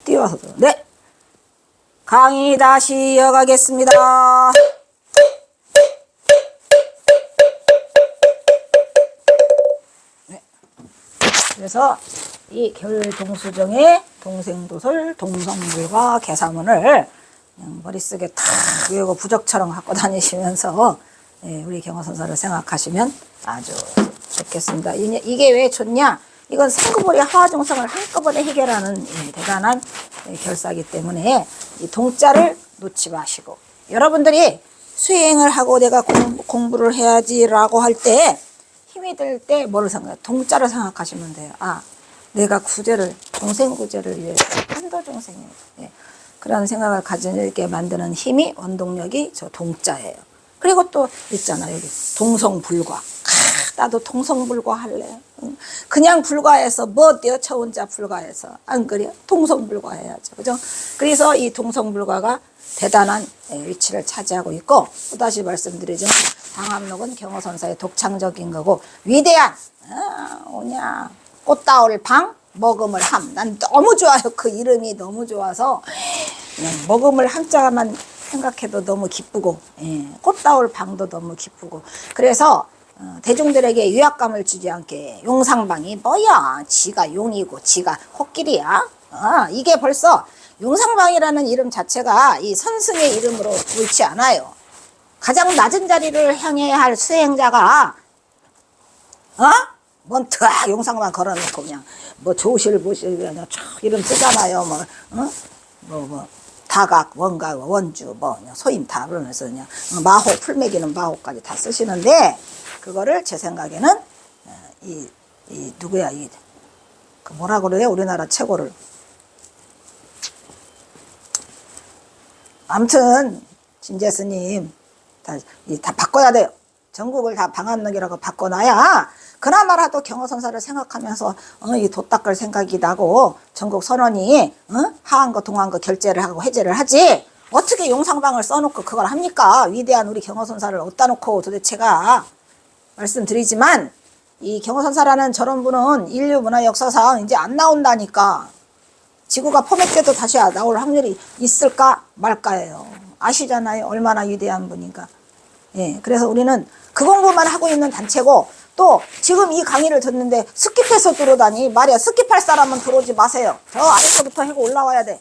띄워서. 네. 강의 다시 이어가겠습니다. 네. 그래서 이 결동수정의 동생도설, 동성불과 개사문을 그냥 머릿속에 탁 외우고 부적처럼 갖고 다니시면서 우리 경어선사를 생각하시면 아주 좋겠습니다. 이게 왜 좋냐? 이건 상급오리 하화종성을 한꺼번에 해결하는 대단한 결사이기 때문에 이 동자를 놓지 마시고, 여러분들이 수행을 하고 내가 공부를 해야지라고 할 때 힘이 들 때 뭐를 생각해요? 동자를 생각하시면 돼요. 아, 내가 구제를, 동생 구제를 위해서 한도중생이 그런 생각을 가지게 만드는 힘이, 원동력이 저 동자예요. 그리고 또 있잖아, 여기 동성불과. 나도 동성불과 할래. 그냥 불과해서 뭐 어때요? 저 혼자 불과해서. 안 그래요? 동성불과 해야죠. 그죠? 그래서 이 동성불과가 대단한 위치를 차지하고 있고, 또다시 말씀드리지만 상암록은 경어선사의 독창적인 거고, 위대한 오냐 꽃다울 방 먹음을 함. 난 너무 좋아요. 그 이름이 너무 좋아서 그냥 먹음을 함자만 생각해도 너무 기쁘고, 꽃다울 방도 너무 기쁘고. 그래서 대중들에게 위압감을 주지 않게, 용상방이 뭐야? 지가 용이고 지가 코끼리야? 이게 벌써 용상방이라는 이름 자체가 이 선승의 이름으로 옳지 않아요. 가장 낮은 자리를 향해야 할 수행자가 뭔 트악 용상방 걸어놓고 그냥 뭐 조실 보실 그냥 촥 이름 쓰잖아요. 다각, 원각, 원주, 소임 다 그러면서 그냥 마호, 풀매기는 마호까지 다 쓰시는데, 그거를 제 생각에는 누구야, 그 뭐라 그래요? 우리나라 최고를. 아무튼 진재스님 다 바꿔야 돼요. 전국을 다 방한록이라고 바꿔놔야 그나마라도 경어선사를 생각하면서 이 도 닦을 생각이 나고 전국 선원이 하한거 동한거 결제를 하고 해제를 하지, 어떻게 용상방을 써놓고 그걸 합니까? 위대한 우리 경어선사를 어디다 놓고 도대체가. 말씀드리지만 이 경어선사라는 저런 분은 인류 문화 역사상 이제 안 나온다니까. 지구가 포맷돼도 다시 나올 확률이 있을까 말까예요. 아시잖아요, 얼마나 위대한 분인가. 그래서 우리는 그 공부만 하고 있는 단체고, 또 지금 이 강의를 듣는데 스킵해서 들어오다니 말이야. 스킵할 사람은 들어오지 마세요. 저 아래서부터 하고 올라와야 돼.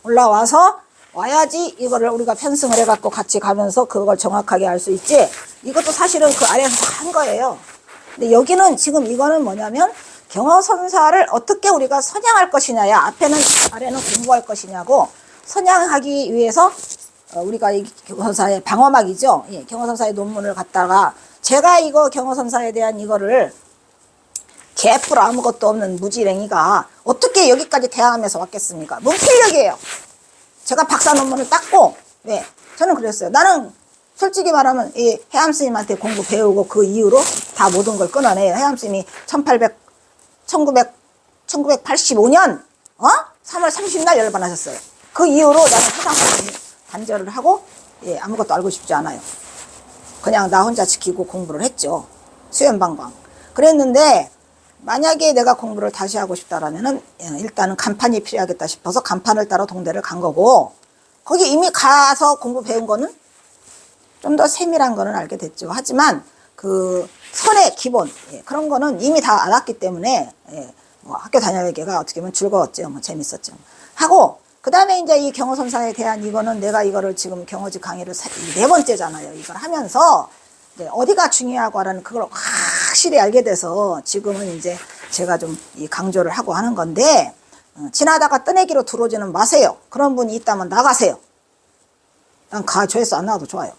올라와서 와야지 이거를 우리가 편승을 해갖고 같이 가면서 그걸 정확하게 알 수 있지. 이것도 사실은 그 아래에서 한 거예요. 근데 여기는 지금 이거는 뭐냐면 경어선사를 어떻게 우리가 선양할 것이냐야, 앞에는 아래는 공부할 것이냐고. 선양하기 위해서 우리가 이 경어선사의 방어막이죠. 경어선사의 논문을 갖다가 제가 이거 경어선사에 대한 이거를 개뿔 아무것도 없는 무지랭이가 어떻게 여기까지 대항하면서 왔겠습니까? 문필력이에요. 제가 박사 논문을 땄고, 저는 그랬어요. 나는 솔직히 말하면 이 해암스님한테 공부 배우고 그 이후로 다 모든 걸 끊어내요. 해암스님이 1985년 3월 30날 열반하셨어요. 그 이후로 나는 세상 단절을 하고 아무것도 알고 싶지 않아요. 그냥 나 혼자 지키고 공부를 했죠. 수연방광. 그랬는데 만약에 내가 공부를 다시 하고 싶다라면은 일단은 간판이 필요하겠다 싶어서 간판을 따러 동대를 간 거고, 거기 이미 가서 공부 배운 거는 좀 더 세밀한 거는 알게 됐죠. 하지만 그 선의 기본 그런 거는 이미 다 알았기 때문에 학교 다녀오기가 어떻게 보면 즐거웠죠. 재밌었죠. 하고 그 다음에 이제 이 경어선사에 대한 이거는 내가 이거를 지금 경어지 강의를 4번째잖아요. 이걸 하면서 어디가 중요하고 하는 그걸 확실히 알게 돼서 지금은 이제 제가 좀 강조를 하고 하는 건데, 지나다가 뜨내기로 들어오지는 마세요. 그런 분이 있다면 나가세요. 난 조회수 안 나와도 좋아요.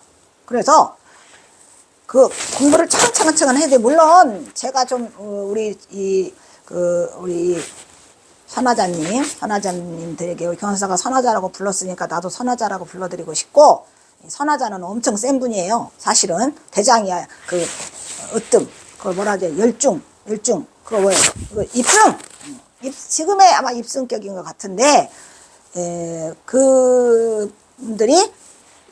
그래서 그 공부를 차근차근 해야 돼. 물론 제가 좀 우리 선하자님들에게 우리 경선사가 선하자라고 불렀으니까 나도 선하자라고 불러드리고 싶고, 선하자는 엄청 센 분이에요. 사실은 대장이야. 그 으뜸 그걸 뭐라 하죠? 열중 그거 뭐예요? 입승. 지금의 아마 입승격인 것 같은데, 그분들이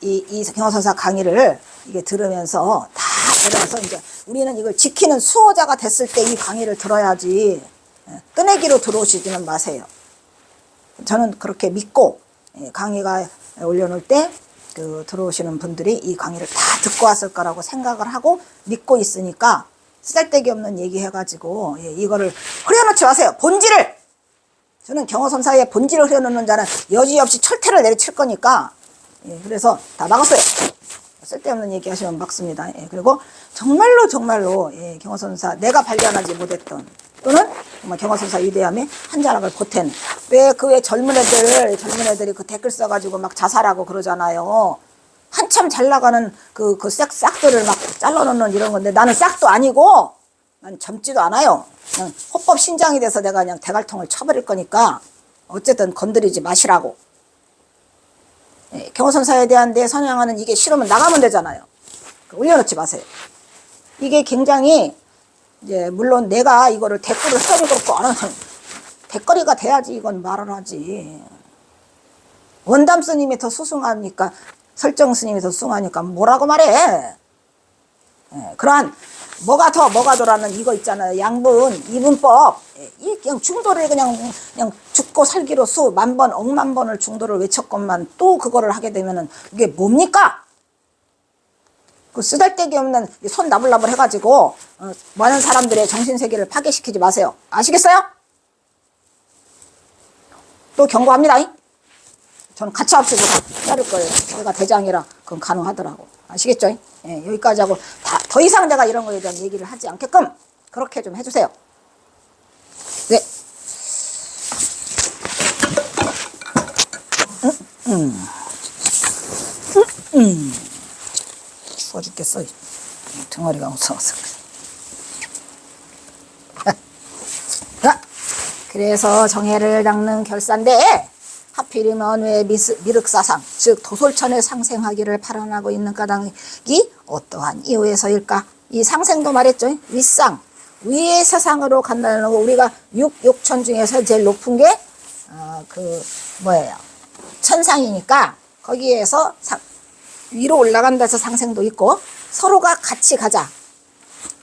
이 경어선사 강의를 이게 들으면서 다 들어서 이제 우리는 이걸 지키는 수호자가 됐을 때 이 강의를 들어야지, 뜨내기로 들어오시지는 마세요. 저는 그렇게 믿고 강의가 올려놓을 때 그 들어오시는 분들이 이 강의를 다 듣고 왔을 거라고 생각을 하고 믿고 있으니까 쓰잘데기 없는 얘기 해가지고 이거를 흐려놓지 마세요. 본질을! 저는 경호선사의 본질을 흐려놓는 자는 여지없이 철퇴를 내리칠 거니까 그래서 다 막았어요. 쓸데없는 얘기 하시면 막습니다. 그리고 정말로 경호선사 내가 발견하지 못했던 또는 정말 경호선사 위대함의 한 자락을 보탠 왜 그 젊은 애들이 그 댓글 써가지고 막 자살하고 그러잖아요. 한참 잘 나가는 그 싹들을 막 잘라놓는 이런 건데 나는 싹도 아니고 난 젊지도 않아요. 그냥 헌법 신장이 돼서 내가 그냥 대갈통을 쳐버릴 거니까 어쨌든 건드리지 마시라고. 경호선사에 대한 내 선양하는 이게 싫으면 나가면 되잖아요. 올려놓지 마세요. 이게 굉장히 이제 물론 내가 이거를 댓글을 써도 그렇고 안 하는 댓글이가 돼야지 이건 말을 하지. 원담 스님이 더 수승하니까 설정 스님이 더 수승하니까 뭐라고 말해. 그러한 뭐가 더라는 이거 있잖아요. 양분, 이분법. 이 그냥 중도를 그냥 죽고 살기로 수 만번, 억만 번을 중도를 외쳤건만 또 그거를 하게 되면은 이게 뭡니까? 그 쓰잘데기 없는 손 나불나불 해가지고 많은 사람들의 정신세계를 파괴시키지 마세요. 아시겠어요? 또 경고합니다. 저는 가차없이 기다릴 거예요. 제가 대장이라 그건 가능하더라고. 아시겠죠? 여기까지 하고 더 이상 내가 이런 거에 대한 얘기를 하지 않게끔 그렇게 좀 해주세요. 네. 추워 죽겠어. 등어리가 무서워서. 그래서 정해를 닦는 결사인데 하필이면 왜 미륵사상 즉 도솔천에 상생하기를 발언하고 있는 까닭이 어떠한 이유에서일까? 이 상생도 말했죠. 윗상 위의 세상으로 간다는 거. 우리가 육천 중에서 제일 높은 게 천상이니까 거기에서 위로 올라간다 해서 상생도 있고 서로가 같이 가자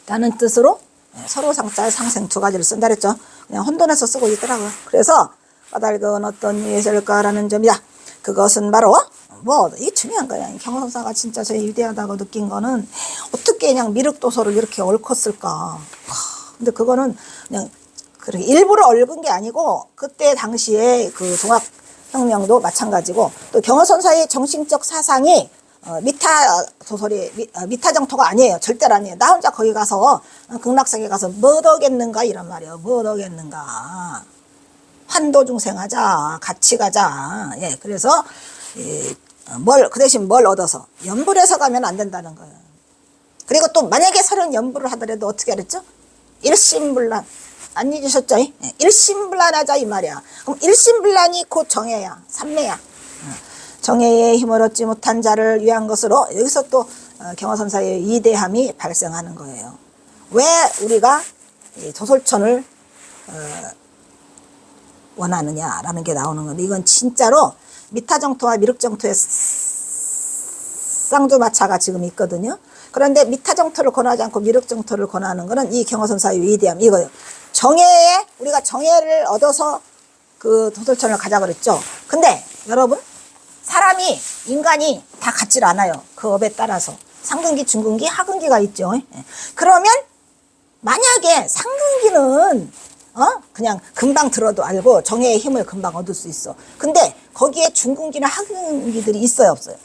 라는 뜻으로 서로 상자에 상생 두 가지를 쓴다 그랬죠. 그냥 혼돈해서 쓰고 있더라고요. 그래서 까닭은 어떤 이유에서일까라는 점이다. 그것은 바로 이 중요한 거야. 경호선사가 진짜 제일 위대하다고 느낀 거는 어떻게 그냥 미륵도소를 이렇게 얽었을까. 근데 그거는 그냥 그렇게 일부러 얽은 게 아니고 그때 당시에 그 종합혁명도 마찬가지고 또 경호선사의 정신적 사상이 미타정토가 아니에요. 절대로 아니에요. 나 혼자 거기 가서 극락세계 가서 뭐 더겠는가 이란 말이에요. 뭐 더겠는가. 환도중생하자. 같이 가자. 그래서 그 대신 뭘 얻어서 연불해서 가면 안 된다는 거예요. 그리고 또 만약에 서른 연불을 하더라도 어떻게 하랬죠? 일심불란. 안 잊으셨죠? 일심불란하자 이 말이야. 그럼 일심불란이 곧 정해야. 삼매야. 정해의 힘을 얻지 못한 자를 위한 것으로 여기서 또 경호선사의 위대함이 발생하는 거예요. 왜 우리가 도솔천을 원하느냐라는 게 나오는 건데 이건 진짜로 미타정토와 미륵정토의 쌍두마차가 지금 있거든요. 그런데 미타정토를 권하지 않고 미륵정토를 권하는 거는 이 경호선사의 위대함 이거예요. 우리가 정해를 얻어서 그 도솔천을 가자 그랬죠. 근데 여러분 인간이 다 같질 않아요. 그 업에 따라서. 상근기, 중근기, 하근기가 있죠. 그러면 만약에 상근기는 그냥 금방 들어도 알고 정해의 힘을 금방 얻을 수 있어. 근데 거기에 중근기나 하근기들이 있어요, 없어요?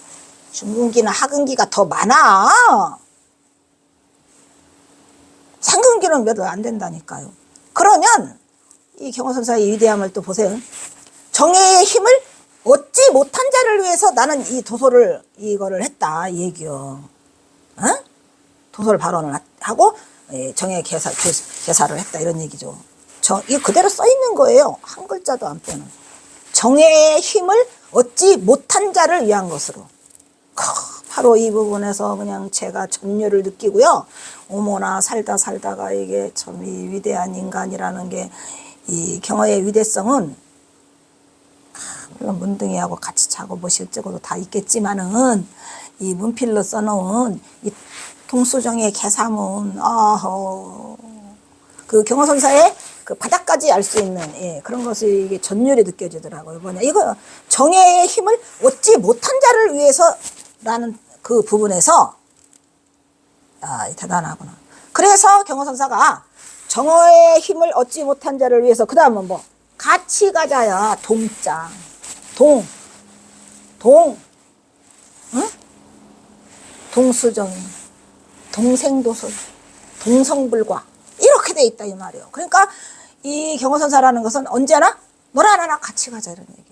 중근기나 하근기가 더 많아. 상근기는 몇 안 된다니까요. 그러면 이 경호선사의 위대함을 또 보세요. 정해의 힘을 얻지 못한 자를 위해서 나는 이 도소를 이거를 했다 이 얘기요. 도소를 발언을 하고 정해 개사를 했다 이런 얘기죠. 이 그대로 써 있는 거예요. 한 글자도 안 빼는. 정해의 힘을 얻지 못한 자를 위한 것으로. 바로 이 부분에서 그냥 제가 전율을 느끼고요. 어머나 살다가 이게 참 이 위대한 인간이라는 게 이 경어의 위대성은 물론 문둥이하고 같이 자고 뭐 실제로도 다 있겠지만은 이 문필로 써놓은 이 통수정의 개사문 그 경호선사의 그 바닥까지 알 수 있는 그런 것이 이게 전율이 느껴지더라고요. 뭐냐 이거 정예의 힘을 얻지 못한 자를 위해서라는 그 부분에서 대단하구나. 그래서 경허선사가 정어의 힘을 얻지 못한 자를 위해서 그 다음은 뭐 같이 가자야 동자 응? 동수정이 동생도술 동성불과 이렇게 돼 있다 이 말이에요. 그러니까 이 경허선사라는 것은 언제나 너나 나나 같이 가자 이런 얘기예요.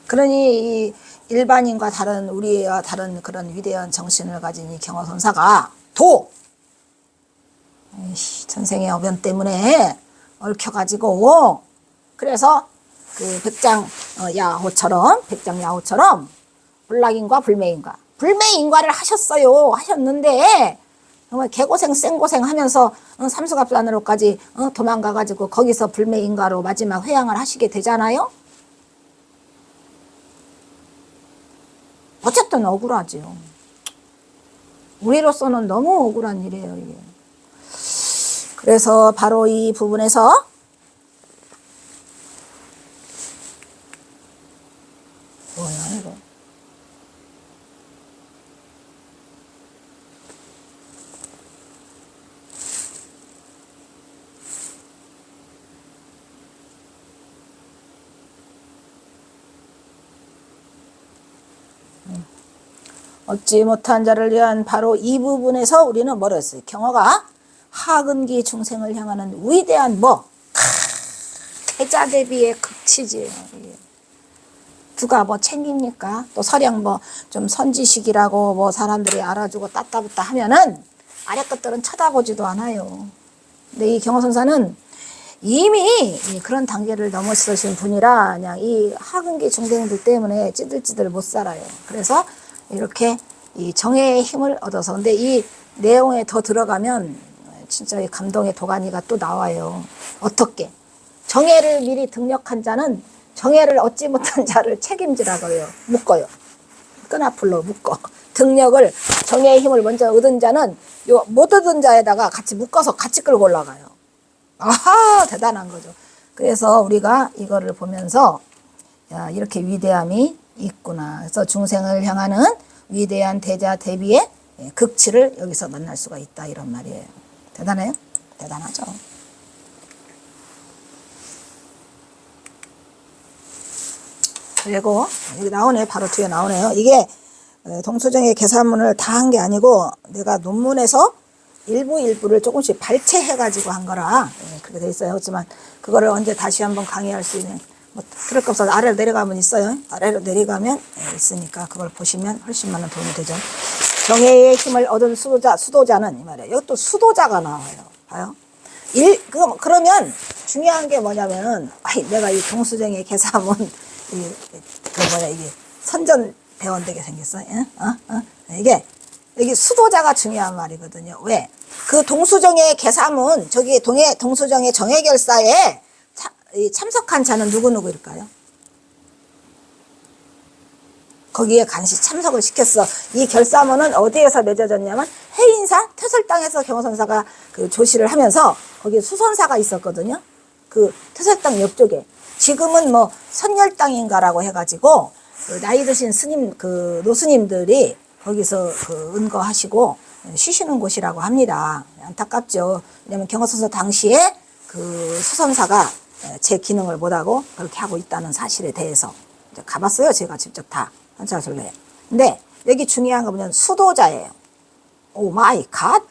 그러니 이 일반인과 다른 우리와 다른 그런 위대한 정신을 가진 이 경허선사가 전생의 어변 때문에 얽혀가지고 그래서 그 백장야호처럼 불락인과 불매인과를 하셨는데 정말 개고생 생고생 하면서 삼수갑산으로까지 도망가가지고 거기서 불매인과로 마지막 회양을 하시게 되잖아요. 어쨌든 억울하지요. 우리로서는 너무 억울한 일이에요, 이게. 그래서 바로 이 부분에서 뭐야 이거? 얻지 못한 자를 위한 바로 이 부분에서 우리는 뭐를 했어요? 경허가 하근기 중생을 향하는 위대한 태자 대비의 극치지예요. 누가 뭐 챙깁니까? 또 서량 좀 선지식이라고 사람들이 알아주고 따따붙다 하면은 아래 것들은 쳐다보지도 않아요. 근데 이 경허선사는 이미 그런 단계를 넘어서신 분이라 그냥 이 하근기 중생들 때문에 찌들찌들 못 살아요. 그래서 이렇게 이 정예의 힘을 얻어서 근데 이 내용에 더 들어가면 진짜 이 감동의 도가니가 또 나와요. 어떻게? 정예를 미리 등력한 자는 정예를 얻지 못한 자를 책임지라고 해요. 묶어요. 끈앞으로 묶어. 등력을 정예의 힘을 먼저 얻은 자는 요 못 얻은 자에다가 같이 묶어서 같이 끌고 올라가요. 아하 대단한 거죠. 그래서 우리가 이거를 보면서 야, 이렇게 위대함이 있구나. 그래서 중생을 향하는 위대한 대자 대비의 극치를 여기서 만날 수가 있다 이런 말이에요. 대단해요? 대단하죠. 그리고 여기 나오네. 바로 뒤에 나오네요. 이게 동수정의 계산문을 다 한 게 아니고 내가 논문에서 일부를 조금씩 발췌해가지고 한 거라 그렇게 돼 있어요. 하지만 그거를 언제 다시 한번 강의할 수 있는 그럴 거 없어서 아래로 내려가면 있어요. 아래로 내려가면 있으니까 그걸 보시면 훨씬 많은 도움이 되죠. 정예의 힘을 얻은 수도자는 이 말이에요. 이것도 수도자가 나와요. 봐요. 그러면 중요한 게 뭐냐면은 내가 이 동수정의 계산문 이게 선전 배원 되게 생겼어. 이게 여기 수도자가 중요한 말이거든요. 왜? 그 동수정의 계사문 저기 동수정의 정예결사에 참석한 자는 누구일까요? 거기에 간시 참석을 시켰어. 이 결사문은 어디에서 맺어졌냐면 해인사 퇴설당에서 경허선사가 그 조시를 하면서 거기에 수선사가 있었거든요. 그 퇴설당 옆쪽에 지금은 선열당인가라고 해가지고 그 나이 드신 스님 노스님들이 거기서 은거하시고 쉬시는 곳이라고 합니다. 안타깝죠. 왜냐면 경허선사 당시에 그 수선사가 제 기능을 못하고 그렇게 하고 있다는 사실에 대해서 가봤어요. 제가 직접 다 한차술래요. 근데 여기 중요한 거 보면 수도자예요. 오 마이 갓.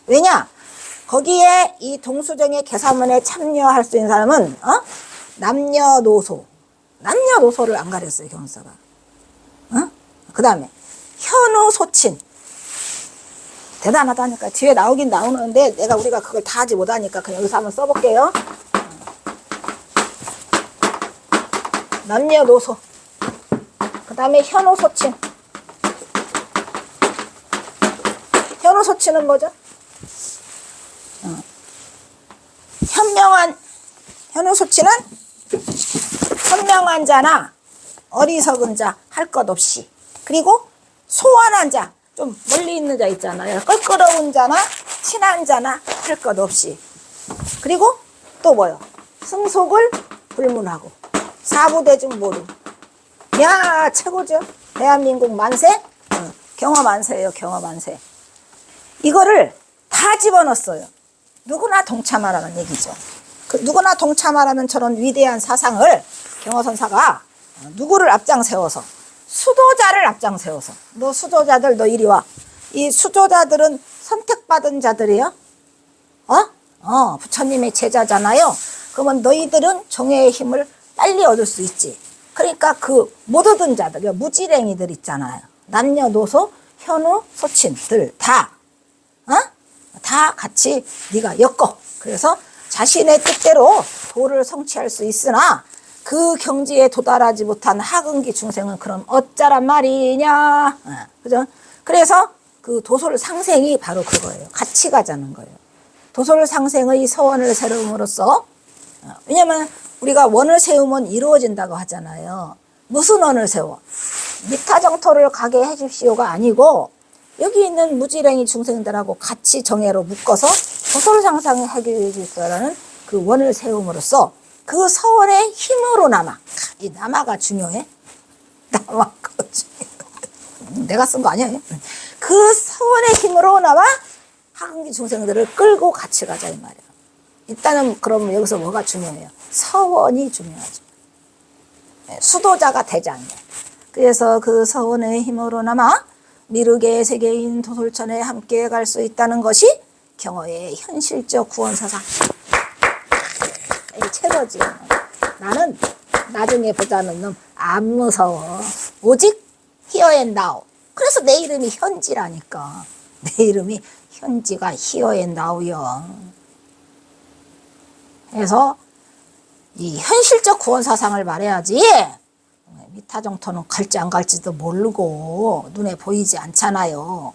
왜냐? 거기에 이 동수정의 계사문에 참여할 수 있는 사람은 남녀노소를 안 가렸어요. 경허사가. 그 다음에 현우소친. 대단하다니까. 뒤에 나오긴 나오는데 우리가 그걸 다 하지 못하니까 그냥 여기서 한번 써볼게요. 남녀노소. 그 다음에 현우소친. 현우소친은 뭐죠? 현우소친은 현명한 자나 어리석은 자 할 것 없이 그리고 소환한 자 좀 멀리 있는 자 있잖아요. 껄끄러운 자나 신한자나 할 것 없이. 그리고 또 뭐요? 승속을 불문하고 사부대중 모두. 야, 최고죠. 대한민국 만세? 경어 만세예요. 경어 만세. 이거를 다 집어넣었어요. 누구나 동참하라는 얘기죠. 누구나 동참하라는 저런 위대한 사상을 경어선사가 누구를 앞장세워서, 수도자를 앞장세워서, 너 수도자들 너 이리 와. 이 수도자들은 선택받은 자들이에요. 부처님의 제자잖아요. 그러면 너희들은 정예의 힘을 빨리 얻을 수 있지. 그러니까 그 못 얻은 자들, 무지랭이들 있잖아요. 남녀노소, 현우, 소친들 다 같이 네가 엮어. 그래서 자신의 뜻대로 도를 성취할 수 있으나 그 경지에 도달하지 못한 하근기 중생은 그럼 어쩌란 말이냐. 그죠? 그래서 그 도솔 상생이 바로 그거예요. 같이 가자는 거예요. 도솔 상생의 서원을 세움으로써, 왜냐면 우리가 원을 세우면 이루어진다고 하잖아요. 무슨 원을 세워? 미타정토를 가게 해줍시오가 아니고 여기 있는 무지랭이 중생들하고 같이 정예로 묶어서 도솔상상을 하기 위해서라는 그 원을 세움으로써 그 서원의 힘으로나마, 이 나마가 중요해. 나마가 중요해. 내가 쓴 거 아니야. 그 서원의 힘으로나마 하근기 중생들을 끌고 같이 가자 이 말이야. 일단은 그럼 여기서 뭐가 중요해요? 서원이 중요하죠. 수도자가 되지 않냐. 그래서 그 서원의 힘으로나마 미륵의 세계인 도솔천에 함께 갈 수 있다는 것이 경어의 현실적 구원사상. 최고지. 나는 나중에 보자는 놈 안 무서워. 오직 here and now. 그래서 내 이름이 현지라니까. 내 이름이 현지가 here and now요. 그래서 이 현실적 구원 사상을 말해야지. 미타정토는 갈지 안 갈지도 모르고 눈에 보이지 않잖아요.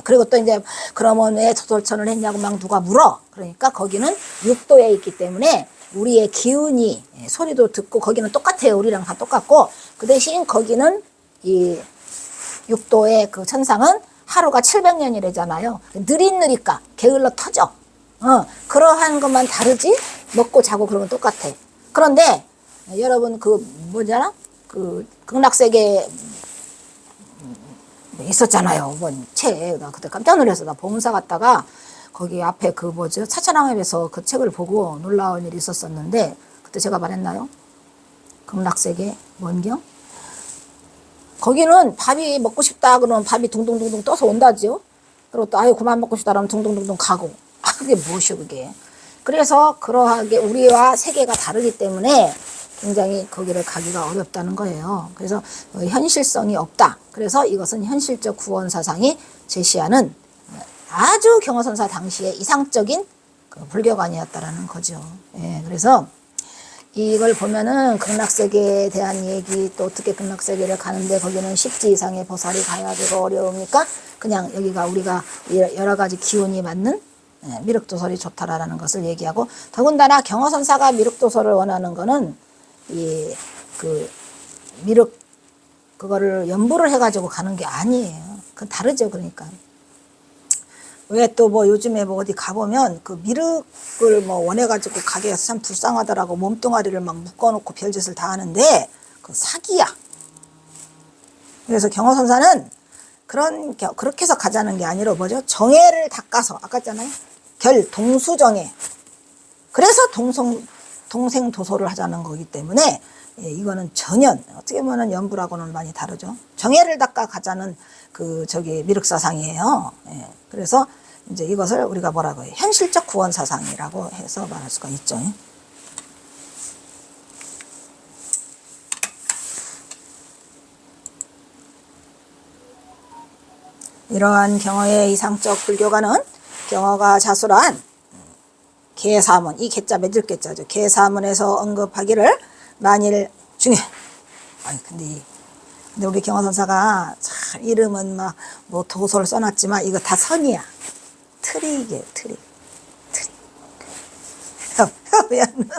그리고 또 이제 그러면 왜 도솔천을 했냐고 막 누가 물어. 그러니까 거기는 육도에 있기 때문에 우리의 기운이 소리도 듣고 거기는 똑같아요. 우리랑 다 똑같고 그 대신 거기는 이 육도의 그 천상은 하루가 700년이래잖아요. 느릿느릿가 게을러 터져. 그러한 것만 다르지 먹고 자고 그러면 똑같아. 그런데 여러분 그 뭐잖아? 그 극락세계 있었잖아요. 뭔 책. 나 그때 깜짝 놀랐어. 나 보문사 갔다가 거기 앞에 그 뭐죠? 사천왕앱에서 그 책을 보고 놀라운 일이 있었었는데 그때 제가 말했나요? 극락세계 원경? 거기는 밥이 먹고 싶다 그러면 밥이 둥둥둥둥 떠서 온다지요. 그리고 또 아유 그만 먹고 싶다 그러면 둥둥둥둥 가고. 그게 무엇이요 그게. 그래서 그러하게 우리와 세계가 다르기 때문에 굉장히 거기를 가기가 어렵다는 거예요. 그래서 현실성이 없다. 그래서 이것은 현실적 구원 사상이 제시하는 아주 경어선사 당시에 이상적인 그 불교관이었다라는 거죠. 예, 그래서 이걸 보면은 극락세계에 대한 얘기 또 어떻게 극락세계를 가는데 거기는 10지 이상의 보살이 가야 되고 어려우니까 그냥 여기가 우리가 여러 가지 기운이 맞는 미륵도설이 좋다라는 것을 얘기하고 더군다나 경어선사가 미륵도설을 원하는 거는 이 그 미륵 그거를 연부를 해가지고 가는 게 아니에요. 그건 다르죠. 그러니까 왜 또 뭐 요즘에 뭐 어디 가보면 그 미륵을 뭐 원해가지고 가게 해서 참 불쌍하더라고. 몸뚱아리를 막 묶어놓고 별짓을 다 하는데 그 사기야. 그래서 경어선사는 그렇게 해서 가자는 게 아니라 뭐죠? 정예를 닦아서 아까 했잖아요. 동수정예. 그래서 동생 도솔을 하자는 거기 때문에 이거는 전혀 어떻게 보면 연부라고는 많이 다르죠. 정예를 닦아 가자는 그 미륵사상이에요. 그래서 이제 이것을 우리가 뭐라고 해요? 현실적 구원 사상이라고 해서 말할 수가 있죠. 이러한 경어의 이상적 불교가는 경어가 자술한 계사문, 이 계자 맺을 계자죠. 계사문에서 언급하기를 만일 중에 근데 우리 경어선사가 참 이름은 막 뭐 도솔 써놨지만 이거 다 선이야. 틀이게 틀이. 협연은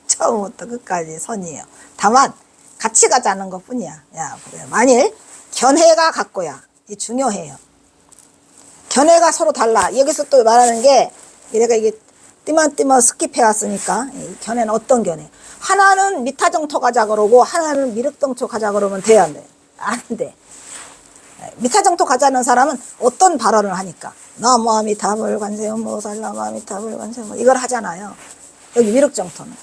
처음부터 끝까지 선이에요. 다만 같이 가자는 것 뿐이야. 야, 그래. 만일 견해가 같고야. 이 중요해요. 견해가 서로 달라. 여기서 또 말하는 게 내가 이게 띠만띠만 스킵해 왔으니까 견해는 어떤 견해? 하나는 미타정토 가자 그러고 하나는 미륵정토 가자 그러면 돼야 안 돼? 안 돼. 미타정토 가자는 사람은 어떤 발언을 하니까 나무아미타불 관세음보살 나무아미타불 관세음보 이걸 하잖아요. 여기 미륵정토는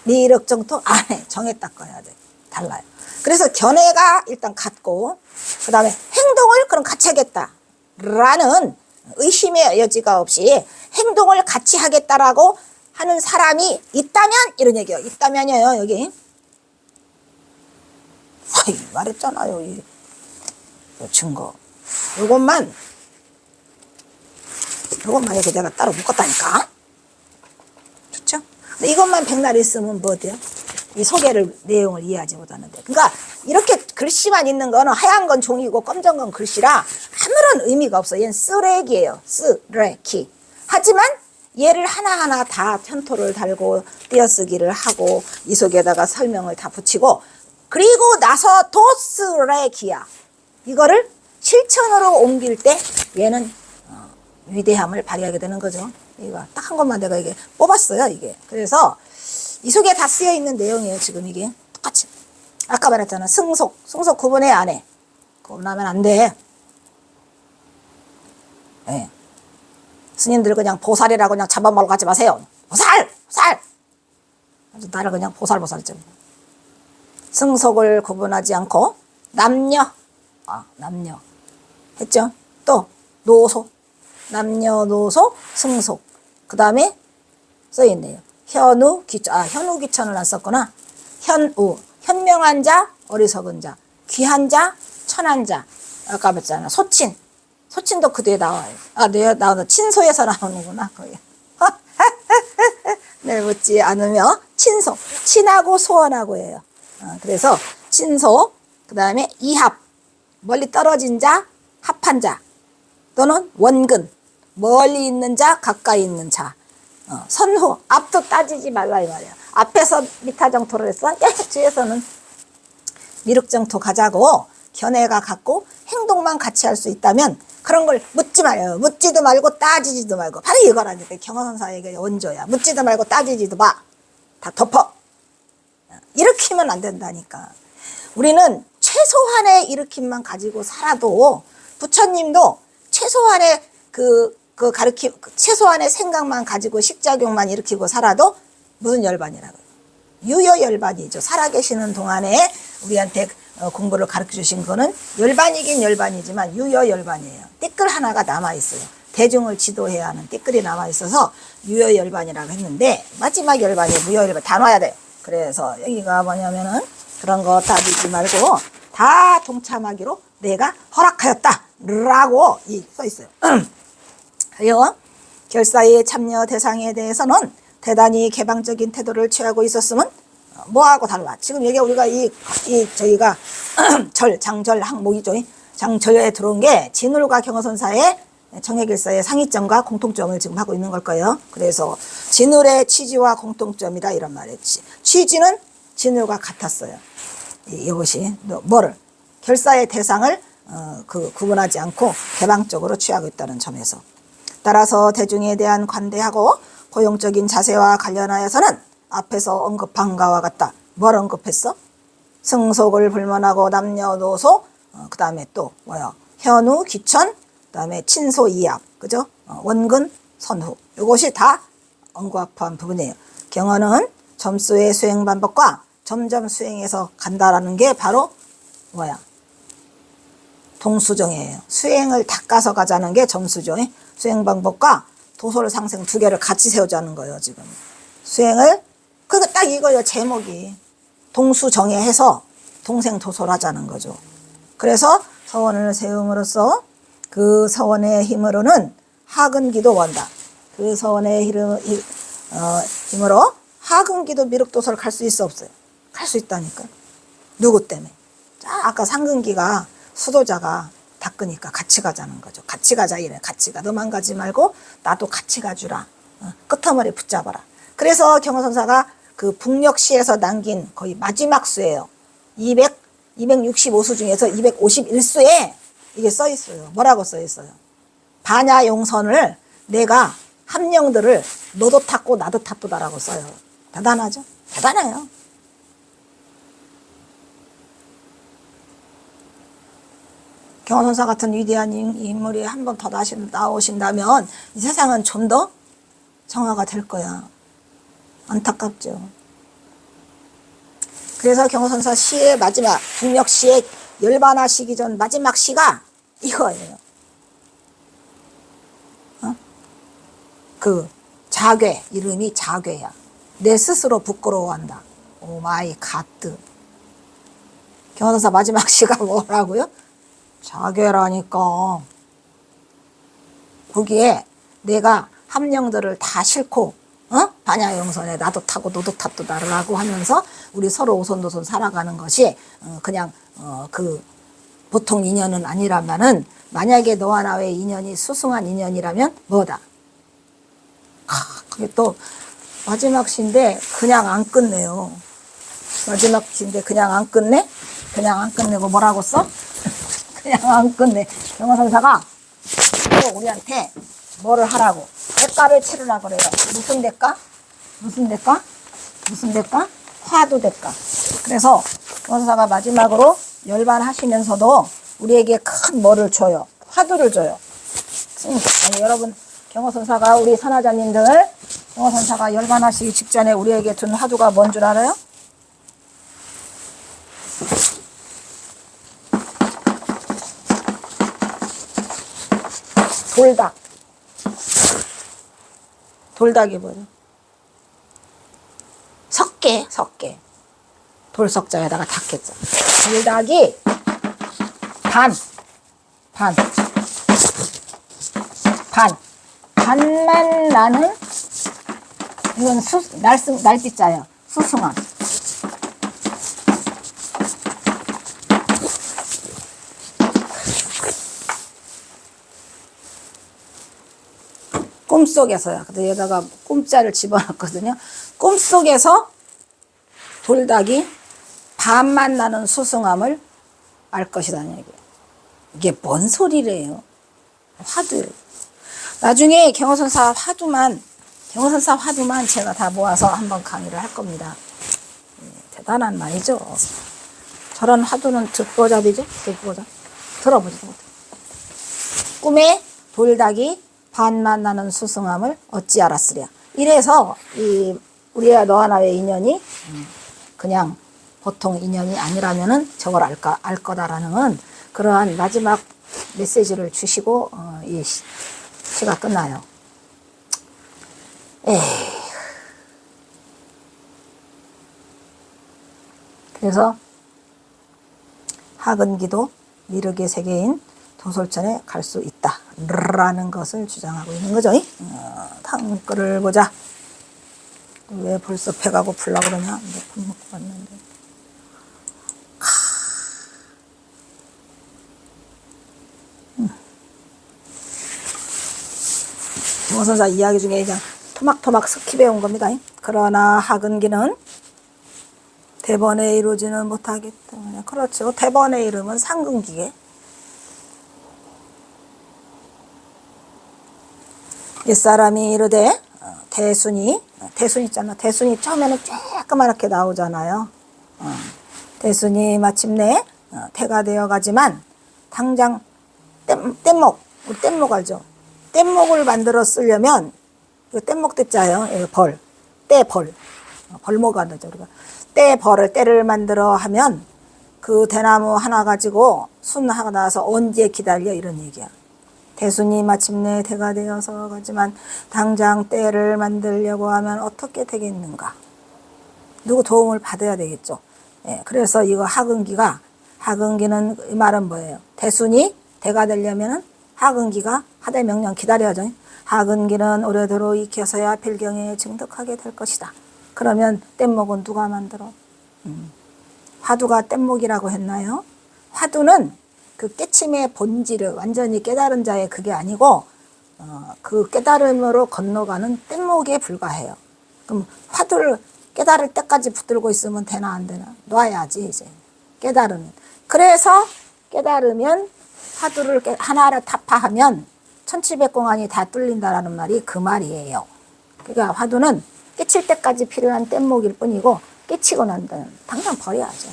미륵정토 안에 정했다 꺼야 돼. 달라요. 그래서 견해가 일단 같고 그 다음에 행동을 그럼 같이 하겠다 라는 의심의 여지가 없이 행동을 같이 하겠다라고 하는 사람이 있다면 이런 얘기예요. 있다면이에요. 여기 말했잖아요. 이 증거 요것만 이렇게 내가 따로 묶었다니까. 좋죠? 근데 이것만 백날 있으면 뭐 돼요? 이 소개를 내용을 이해하지 못하는데. 그러니까 이렇게 글씨만 있는 거는 하얀 건 종이고 검정 건 글씨라 아무런 의미가 없어. 얘는 쓰레기예요. 쓰레기. 하지만 얘를 하나하나 다 편토를 달고 띄어쓰기를 하고 이 속에다가 설명을 다 붙이고 그리고 나서 도 쓰레기야. 이거를 실천으로 옮길 때 얘는 위대함을 발휘하게 되는 거죠. 이거 딱 한 것만 내가 이게 뽑았어요. 이게. 그래서 이 속에 다 쓰여 있는 내용이에요. 지금 이게 똑같이. 아까 말했잖아. 승속 구분해 안 해. 구분하면 안 돼. 네. 스님들 그냥 보살이라고 그냥 잡아먹으러 가지 마세요. 보살! 나를 그냥 보살 좀. 승속을 구분하지 않고 남녀 했죠? 또 노소 남녀노소 승속 그 다음에 써있네요. 현우 귀천 현우 귀천을 안 썼구나. 현우 현명한 자 어리석은 자 귀한 자 천한 자 아까 봤잖아. 소친도 그 뒤에 나와요. 네, 나오는 친소에서 나오는구나. 거기. 늘 묻지 않으며 친소 친하고 소원하고 해요. 그래서 친소 그 다음에 이합 멀리 떨어진 자 합한 자 또는 원근 멀리 있는 자 가까이 있는 자 선호 앞도 따지지 말라 이 말이야. 앞에서 미타정토를 했어. 뒤에서는 미륵정토 가자고 견해가 같고 행동만 같이 할 수 있다면 그런 걸 묻지 말아요. 묻지도 말고 따지지도 말고 바로 이거라니까. 경허선사에게 원조야. 묻지도 말고 따지지도 마. 다 덮어. 일으키면 안 된다니까. 우리는 최소한의 일으킴만 가지고 살아도 부처님도 최소한의 최소한의 생각만 가지고 식작용만 일으키고 살아도 무슨 열반이라고요? 유효 열반이죠. 살아계시는 동안에 우리한테 공부를 가르쳐 주신 거는 열반이긴 열반이지만 유효 열반이에요. 띠끌 하나가 남아있어요. 대중을 지도해야 하는 띠끌이 남아있어서 유효 열반이라고 했는데 마지막 열반이 무효 열반 다 놔야 돼요. 그래서 여기가 뭐냐면은 그런 거 따지지 말고 다 동참하기로 내가 허락하였다 라고 써있어요. 그리고 결사의 참여 대상에 대해서는 대단히 개방적인 태도를 취하고 있었으면 뭐하고 달라. 지금 여기 우리가 저희가 장절 항목이죠. 장절에 들어온 게 진울과 경허선사의 청해길사의 상이점과 공통점을 지금 하고 있는 걸 거예요. 그래서 진울의 취지와 공통점이다 이런 말이지. 취지는 진울과 같았어요. 이것이 뭐를 결사의 대상을 구분하지 않고 개방적으로 취하고 있다는 점에서 따라서 대중에 대한 관대하고 고용적인 자세와 관련하여서는 앞에서 언급한 바와 같다. 뭘 언급했어? 승속을 불문하고 남녀노소 그 다음에 또 뭐야 현우 귀천 그 다음에 친소 이합 그죠? 원근 선후 이것이 다 언급한 부분이에요. 경어는 점수의 수행 방법과 점점 수행해서 간다라는 게 바로 뭐야 동수정이에요. 수행을 닦아서 가자는 게 점수죠. 수행 방법과 도솔 상생 두 개를 같이 세우자는 거예요. 지금 수행을 그거 딱 이거요. 제목이 동수정예해서 동생 도솔하자는 거죠. 그래서 서원을 세움으로써 그 서원의 힘으로는 하근기도 원다. 그 서원의 힘으로 하근기도 미륵도솔 갈 수 있어 없어요? 갈 수 있다니까. 누구 때문에? 아까 상근기가 수도자가 닦으니까 같이 가자는 거죠. 같이 가자 이래. 같이 가. 너만 가지 말고 나도 같이 가주라. 끄트머리 붙잡아라. 그래서 경허선사가 그 북녘시에서 남긴 거의 마지막 수예요. 265수 중에서 251수에 이게 써 있어요. 뭐라고 써 있어요? 반야용선을 내가 함령들을 너도 탔고 나도 탔도다라고 써요. 대단하죠? 대단해요. 경호선사 같은 위대한 인물이 한 번 더 나오신다면 이 세상은 좀 더 정화가 될 거야. 안타깝죠. 그래서 경호선사 시의 마지막, 국력시의 열반하시기 전 마지막 시가 이거예요. 그 자괴, 이름이 자괴야. 내 스스로 부끄러워한다. 오 마이 갓. 경호선사 마지막 시가 뭐라고요? 자괴라니까. 거기에 내가 함령들을 다 싣고 반야용선에 나도 타고 너도 탔도다라고 하면서 우리 서로 오손도손 살아가는 것이 그냥 그 보통 인연은 아니라면은, 만약에 너와 나의 인연이 수승한 인연이라면 뭐다? 그게 또 마지막 시인데 그냥 안 끝내요. 마지막 시인데 그냥 안 끝내? 그냥 안 끝내고 뭐라고 써? 그냥 안 끝내. 경호선사가 또 우리한테 뭐를 하라고? 대가를 치르라고 그래요. 무슨 대가? 무슨 대가? 무슨 대가? 화두 대가. 그래서 경호선사가 마지막으로 열반하시면서도 우리에게 큰 뭐를 줘요? 화두를 줘요. 아니, 여러분, 경호선사가 우리 선하자님들, 경호선사가 열반하시기 직전에 우리에게 준 화두가 뭔 줄 알아요? 돌닭. 돌닭이 뭐예요? 석계, 석계. 돌석자에다가 닭겠죠. 돌닭이 반만 나는, 이건 날빛자예요. 수승함. 꿈속에서요. 근데 여기다가 꿈자를 집어넣었거든요. 꿈속에서 돌닭이 반만 나는 수승함을 알 것이라는 얘기예요. 이게 뭔 소리래요? 화두. 나중에 경호선사 화두만 제가 다 모아서 한번 강의를 할 겁니다. 대단한 말이죠. 저런 화두는 듣보잡이죠. 듣보잡. 들어보지도 못해. 꿈에 돌닭이 반만 나는 수승함을 어찌 알았으랴. 이래서 우리와 너와 나의 인연이 그냥 보통 인연이 아니라면은 저걸 알 거다라는 그러한 마지막 메시지를 주시고 이 시가 끝나요. 그래서 하근기도 미륵의 세계인 도솔천에 갈 수 있다 라는 것을 주장하고 있는 거죠. 다음 거를 보자. 왜 벌써 배가 고플라 그러냐? 밥 먹고 왔는데. 경호선사 이야기 중에 그냥 토막토막 스킵해 온 겁니다. 그러나 하근기는 대번에 이루지는 못하겠다. 그렇죠. 대번의 이름은 상근기계. 옛사람이 이르되 대순이 있잖아. 대순이 처음에는 조그맣게 나오잖아요. 대순이 마침내 태가 되어 가지만 당장 뗏목, 우리 뗏목 알죠? 뗏목을 만들어 쓰려면 이거 뗏목 떼자예요. 떼벌. 벌목 하죠 우리가. 떼를 만들어 하면 그 대나무 하나 가지고 순 하나 나와서 언제 기다려 이런 얘기야. 대순이 마침내 태가 되어서 가지만 당장 떼를 만들려고 하면 어떻게 되겠는가? 누구 도움을 받아야 되겠죠. 그래서 이거 하근기는 이 말은 뭐예요? 대순이 대가 되려면은 하근기가 하대 명령 기다려야죠. 하근기는 오래도록 익혀서야 필경에 증득하게 될 것이다. 그러면 뗏목은 누가 만들어? 화두가 뗏목이라고 했나요? 화두는 그 깨침의 본질을 완전히 깨달은 자의 그게 아니고 그 깨달음으로 건너가는 뗏목에 불과해요. 그럼 화두를 깨달을 때까지 붙들고 있으면 되나 안 되나? 놔야지 이제 깨달으면. 그래서 깨달으면 화두를 하나를 타파하면 천치백공안이 다 뚫린다라는 말이 그 말이에요. 그러니까 화두는 깨칠 때까지 필요한 뗏목일 뿐이고 깨치고 난 다음 당장 버려야죠.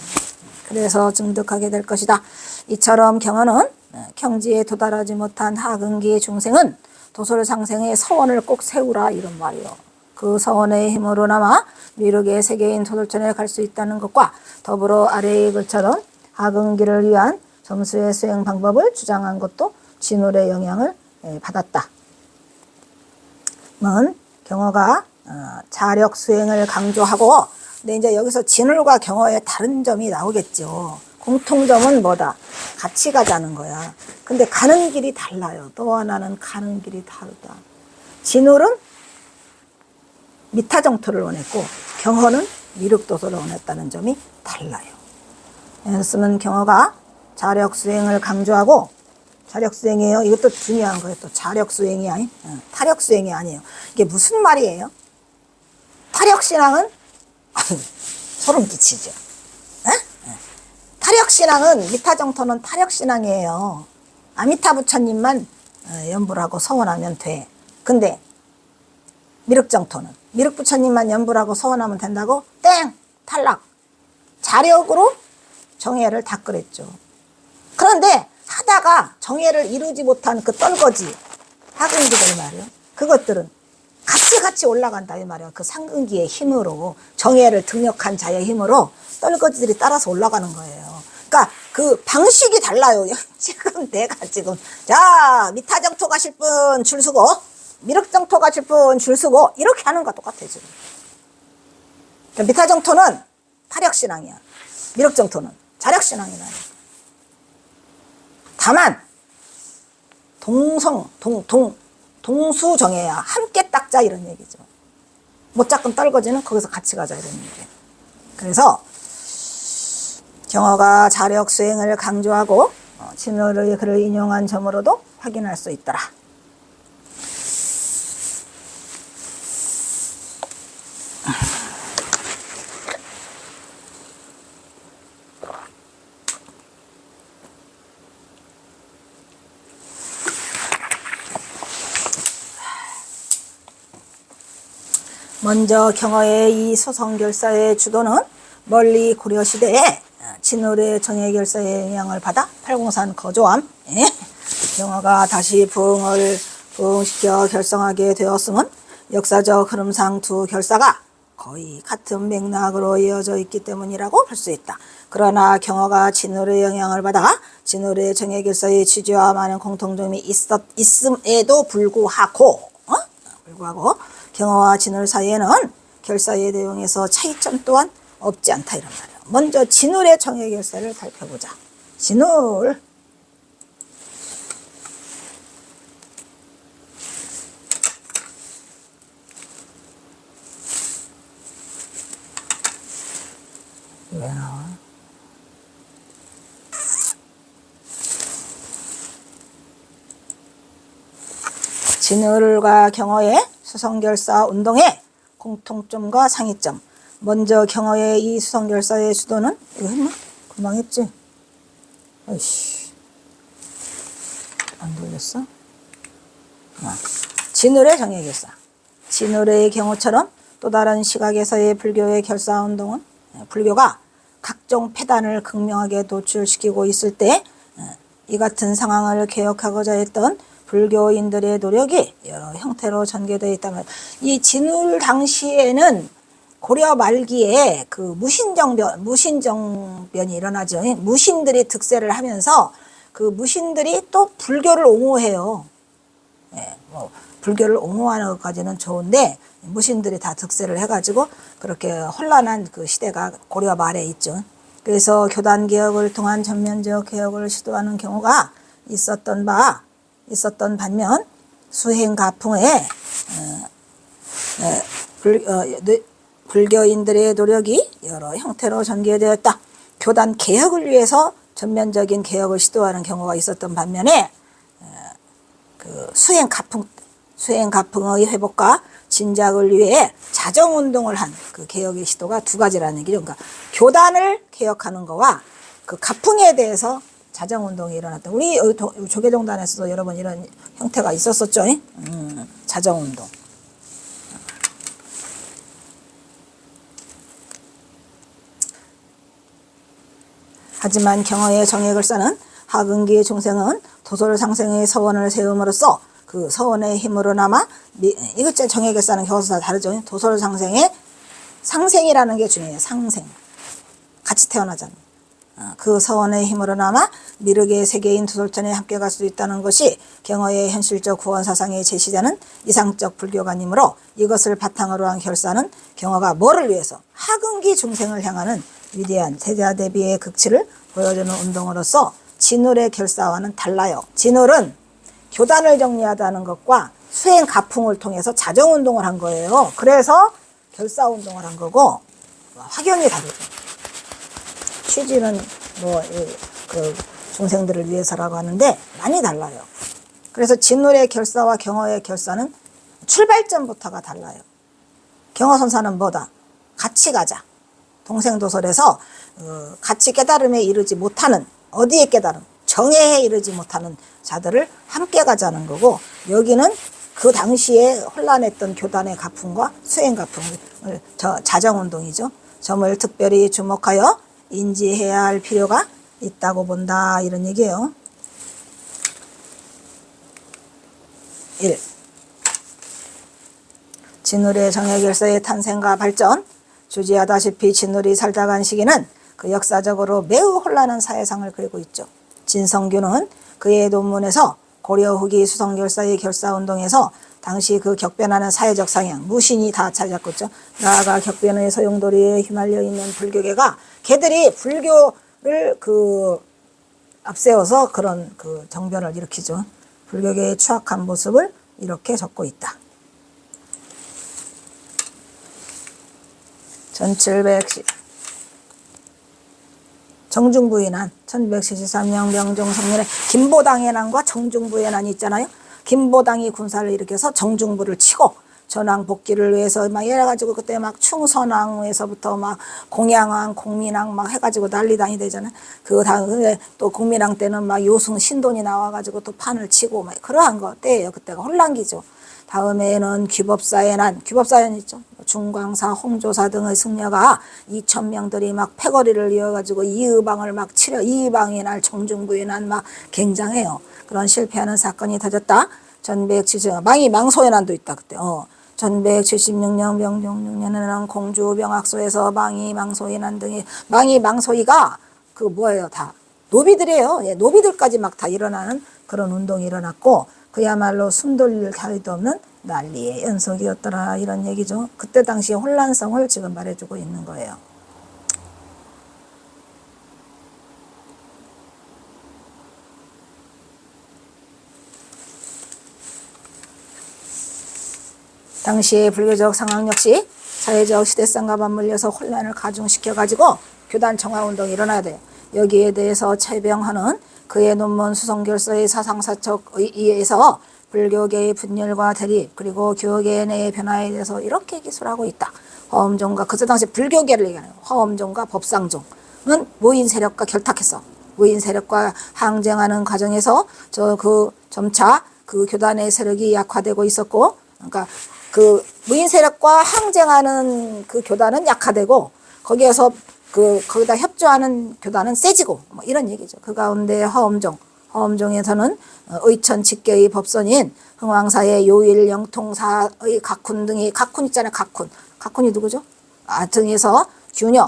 그래서 증득하게 될 것이다. 이처럼 경어는 경지에 도달하지 못한 하근기의 중생은 도솔상생의 서원을 꼭 세우라 이런 말이요. 그 서원의 힘으로나마 미륵의 세계인 도솔천에 갈 수 있다는 것과 더불어 아래의 글처럼 하근기를 위한 점수의 수행 방법을 주장한 것도 진울의 영향을 받았다. 는 경어가 자력 수행을 강조하고, 근데 이제 여기서 진울과 경어의 다른 점이 나오겠죠. 공통점은 뭐다? 같이 가자는 거야. 근데 가는 길이 달라요. 너와 나는 가는 길이 다르다. 진울은 미타정토를 원했고 경어는 미륵도소를 원했다는 점이 달라요. 그래서는 경어가 자력수행을 강조하고, 자력수행이에요. 이것도 중요한 거예요. 또 자력수행이 아닌 타력수행이 아니에요. 이게 무슨 말이에요? 타력신앙은 소름 끼치죠. 타력신앙은 미타정토는 타력신앙이에요. 아미타 부처님만 연불 하고 서원하면 돼. 근데 미륵정토는 미륵 부처님만 연불 하고 서원하면 된다고? 땡! 탈락! 자력으로 정예를 닦으랬죠. 그런데 하다가 정예를 이루지 못한 그 떨거지 하근기들 말이요. 그것들은 같이 올라간다 이 말이야. 그 상근기의 힘으로, 정예를 등력한 자의 힘으로 떨거지들이 따라서 올라가는 거예요. 그러니까 그 방식이 달라요. 지금 내가 지금 자 미타정토 가실 분 줄 서고, 미륵정토 가실 분 줄 서고 이렇게 하는 거와 똑같아요. 지금. 그러니까 미타정토는 타력신앙이야. 미륵정토는 자력신앙이야. 다만 동수정예야. 함께 닦자 이런 얘기죠. 못 잡건 떨거지는 거기서 같이 가자 이런 얘기예요. 그래서 경어가 자력 수행을 강조하고 진울의 글을 인용한 점으로도 확인할 수 있더라. 먼저 경어의 이 소성결사의 주도는 멀리 고려시대에 진울의 정예결사의 영향을 받아 팔공산 거조함 경어가 다시 부흥시켜 결성하게 되었음은 역사적 흐름상 두 결사가 거의 같은 맥락으로 이어져 있기 때문이라고 볼 수 있다. 그러나 경어가 진울의 영향을 받아 진울의 정예결사의 취지와 많은 공통점이 있음에도 불구하고 경어와 진울 사이에는 결사의 내용에서 차이점 또한 없지 않다 이런 말이에요. 먼저 진울의 정예결사를 살펴보자. 진울 왜 나와? 진울과 경어의 수성결사 운동의 공통점과 상이점. 먼저 경어의 이 수성결사의 주도는 이거 했나? 금방 했지? 아이씨 안 돌렸어? 진울의 정예결사. 진울의 경우처럼 또 다른 시각에서의 불교의 결사운동은 불교가 각종 폐단을 극명하게 도출시키고 있을 때 이 같은 상황을 개혁하고자 했던 불교인들의 노력이 여러 형태로 전개되어 있다면, 이 진울 당시에는 고려 말기에 그 무신정변이 일어나죠. 무신들이 득세를 하면서 그 무신들이 또 불교를 옹호해요. 불교를 옹호하는 것까지는 좋은데 무신들이 다 득세를 해가지고 그렇게 혼란한 그 시대가 고려 말에 있죠. 그래서 교단 개혁을 통한 전면적 개혁을 시도하는 경우가 있었던 반면 수행가풍에 불교인들의 노력이 여러 형태로 전개되었다. 교단 개혁을 위해서 전면적인 개혁을 시도하는 경우가 있었던 반면에 그 수행가풍의 회복과 진작을 위해 자정운동을 한 그 개혁의 시도가 두 가지라는 얘기죠. 그러니까 교단을 개혁하는 거와 그 가풍에 대해서 자정운동이 일어났다. 우리 조계종단에서도 여러 번 이런 형태가 있었었죠. 자정운동. 하지만 경어의 정예결사는 하근기의 중생은 도솔상생의 서원을 세움으로써 그 서원의 힘으로나마 이것 정예결사는 경어서 다 다르죠. 도솔상생의 상생이라는 게 중요해요. 상생. 같이 태어나잖아요. 그 서원의 힘으로나마 미륵의 세계인 도솔천에 함께 갈 수 있다는 것이 경어의 현실적 구원 사상의 제시되는 이상적 불교관이므로 이것을 바탕으로 한 결사는 경어가 뭐를 위해서 하근기 중생을 향하는 위대한 세자대비의 극치를 보여주는 운동으로서 진울의 결사와는 달라요. 진울은 교단을 정리하다는 것과 수행 가풍을 통해서 자정운동을 한 거예요. 그래서 결사운동을 한 거고 확연히 다르죠. 취지는 그 중생들을 위해서라고 하는데 많이 달라요. 그래서 진울의 결사와 경어의 결사는 출발점부터가 달라요. 경어선사는 뭐다? 같이 가자. 동생도설에서 같이 깨달음에 이르지 못하는 어디에 깨달음? 정예에 이르지 못하는 자들을 함께 가자는 거고 여기는 그 당시에 혼란했던 교단의 가풍과 수행 가풍을 자정운동이죠. 점을 특별히 주목하여 인지해야 할 필요가 있다고 본다 이런 얘기예요. 1. 진울의 정예결사의 탄생과 발전. 주지하다시피 진울이 살다 간 시기는 그 역사적으로 매우 혼란한 사회상을 그리고 있죠. 진성규는 그의 논문에서 고려 후기 수성결사의 결사운동에서 당시 그 격변하는 사회적 상향, 무신이 다 차지했고 있죠. 나아가 격변의 소용돌이에 휘말려 있는 불교계가 걔들이 불교를 앞세워서 그런 정변을 일으키죠. 불교계의 추악한 모습을 이렇게 적고 있다. 1710 정중부의 난 1173년 명종 성년에 김보당의 난과 정중부의 난이 있잖아요. 김보당이 군사를 일으켜서 정중부를 치고 전왕 복귀를 위해서 막 이래가지고 그때 막 충선왕에서부터 막 공양왕, 공민왕 막 해가지고 난리당이 되잖아요. 그 다음에 또 공민왕 때는 막 요승 신돈이 나와가지고 또 판을 치고 막 그러한 거 때예요. 그때가 혼란기죠. 다음에는 귀법사의 난, 귀법사연 있죠. 중광사, 홍조사 등의 승려가 2,000명들이 막 패거리를 이어가지고 이의방을 막 치려 이의방의 날 정중부의 난 막 굉장해요. 그런 실패하는 사건이 터졌다. 1170 망소의 난도 있다 그때. 1176년 명종 6년에는 공주 병학소에서 망소의 난 등이 망소이가 뭐예요 다 노비들이에요. 예, 노비들까지 막 다 일어나는 그런 운동이 일어났고 그야말로 숨 돌릴 자리도 없는 난리의 연속이었더라 이런 얘기죠. 그때 당시 혼란성을 지금 말해주고 있는 거예요. 당시의 불교적 상황 역시 사회적 시대성과 맞물려서 혼란을 가중시켜가지고 교단 정화운동이 일어나야 돼요. 여기에 대해서 최병헌은 그의 논문 수성결서의 사상사척에 의해서 불교계의 분열과 대립 그리고 교계 내의 변화에 대해서 이렇게 기술하고 있다. 화엄종과 그때 당시 불교계를 얘기하는 화엄종과 법상종은 무인 세력과 결탁해서 무인 세력과 항쟁하는 과정에서 점차 그 교단의 세력이 약화되고 있었고 그러니까 그 무인 세력과 항쟁하는 그 교단은 약화되고 거기에서 거기다 협조하는 교단은 세지고 뭐 이런 얘기죠. 그 가운데 화엄종에서는 의천 직계의 법선인 흥왕사의 요일 영통사의 각훈 등이 각훈 있잖아요. 각훈이 누구죠? 등에서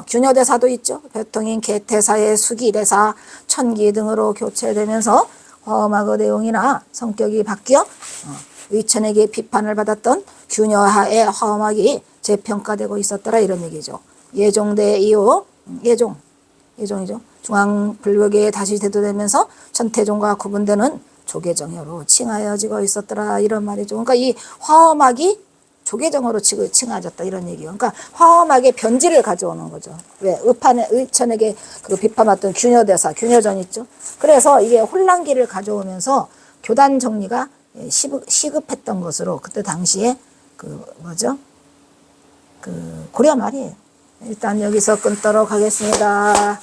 규녀대사도 있죠. 배통인 개태사의 수기대사, 천기 등으로 교체되면서 화엄학의 내용이나 성격이 바뀌어 의천에게 비판을 받았던 규녀하의 화엄학이 재평가되고 있었더라 이런 얘기죠. 예종대 이후 예종이죠. 중앙불교계에 다시 대두되면서 천태종과 구분되는 조계정으로 칭하여지고 있었더라 이런 말이죠. 그러니까 이 화엄학이 조계정으로 칭하여졌다 이런 얘기예요. 그러니까 화엄학의 변질을 가져오는 거죠. 왜? 의천에게 비판받던 규녀대사, 규녀전 있죠. 그래서 이게 혼란기를 가져오면서 교단 정리가 시급했던 것으로 그때 당시에 고려 말이에요. 일단 여기서 끊도록 하겠습니다.